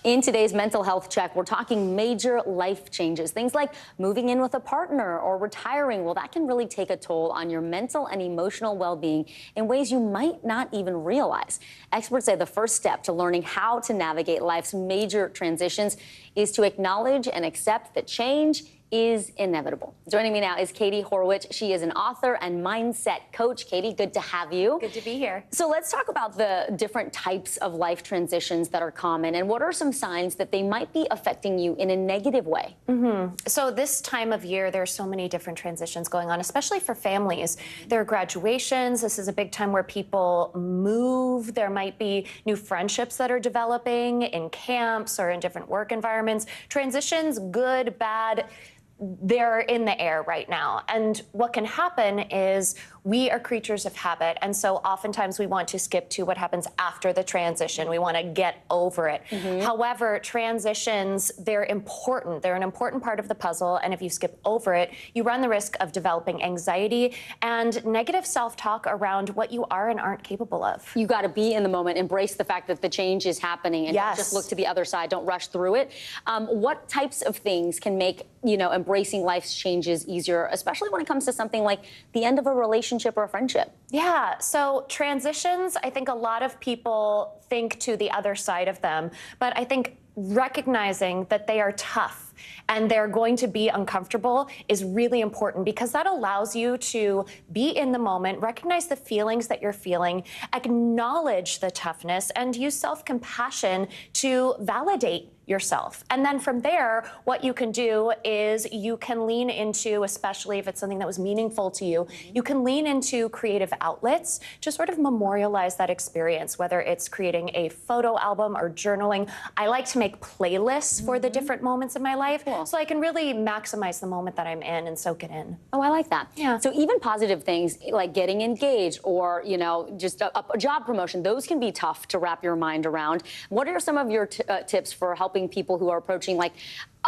In today's mental health check, we're talking major life changes. Things like moving in with a partner or retiring. Well, that can really take a toll on your mental and emotional well-being in ways you might not even realize. Experts say the first step to learning how to navigate life's major transitions is to acknowledge and accept that change is inevitable. Joining me now is Katie Horwitch. She is an author and mindset coach. Katie, good to have you. Good to be here. So let's talk about the different types of life transitions that are common and what are some signs that they might be affecting you in a negative way? So this time of year, there's so many different transitions going on, especially for families. There are graduations. This is a big time where people move. There might be new friendships that are developing in camps or in different work environments. Transitions, good, bad, they're in the air right now. And what can happen is we are creatures of habit. And so oftentimes we want to skip to what happens after the transition. We want to get over it. However, transitions, they're important. They're an important part of the puzzle. And if you skip over it, you run the risk of developing anxiety and negative self-talk around what you are and aren't capable of. You got to be in the moment, embrace the fact that the change is happening, and don't just look to the other side. Don't rush through it. What types of things can make, embracing life's changes easier, especially when it comes to something like the end of a relationship or a friendship? Yeah, so transitions, I think a lot of people think to the other side of them, but I think recognizing that they are tough and they're going to be uncomfortable is really important, because that allows you to be in the moment, recognize the feelings that you're feeling, acknowledge the toughness, and use self-compassion to validate yourself. And then from there, what you can do is you can lean into, especially if it's something that was meaningful to you, you can lean into creative outlets to sort of memorialize that experience, whether it's creating a photo album or journaling. I like to make playlists for the different moments in my life, so I can really maximize the moment that I'm in and soak it in. Oh, I like that. Yeah. So even positive things like getting engaged or, just a job promotion, those can be tough to wrap your mind around. What are some of your tips for helping people who are approaching like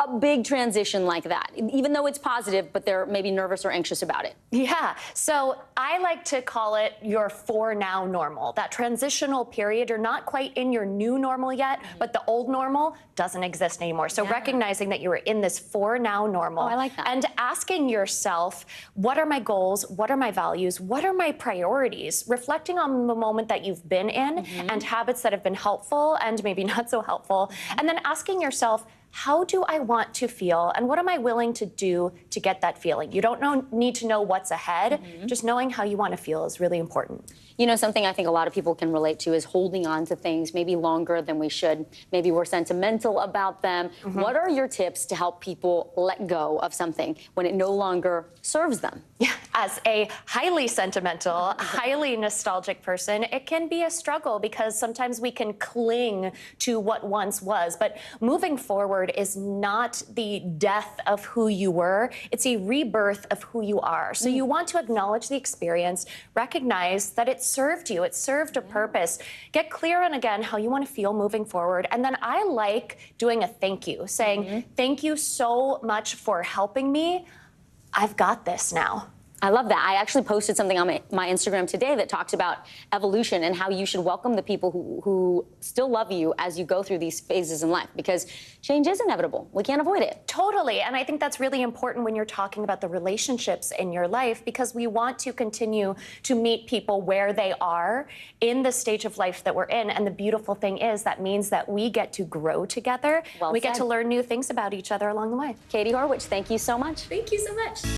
a big transition like that, even though it's positive, but they're maybe nervous or anxious about it? Yeah, so I like to call it your for now normal, that transitional period. You're not quite in your new normal yet, but the old normal doesn't exist anymore. So recognizing that you are in this for now normal. Oh, I like that. And asking yourself, what are my goals? What are my values? What are my priorities? Reflecting on the moment that you've been in and habits that have been helpful and maybe not so helpful. And then asking yourself, how do I want to feel, and what am I willing to do to get that feeling? You don't need to know what's ahead. Just knowing how you want to feel is really important. Something I think a lot of people can relate to is holding on to things maybe longer than we should. Maybe we're sentimental about them. What are your tips to help people let go of something when it no longer serves them? Yeah, as a highly sentimental, highly nostalgic person, it can be a struggle because sometimes we can cling to what once was. But moving forward is not the death of who you were. It's a rebirth of who you are. So you want to acknowledge the experience, recognize that it served you, it served a purpose. Get clear on, again, how you want to feel moving forward. And then I like doing a thank you, saying, thank you so much for helping me. I've got this now. I love that. I actually posted something on my Instagram today that talks about evolution and how you should welcome the people who still love you as you go through these phases in life, because change is inevitable. We can't avoid it. Totally. And I think that's really important when you're talking about the relationships in your life, because we want to continue to meet people where they are in the stage of life that we're in. And the beautiful thing is that means that we get to grow together. Well we get said. to learn new things about each other along the way. Katie Horwitch, thank you so much. Thank you so much.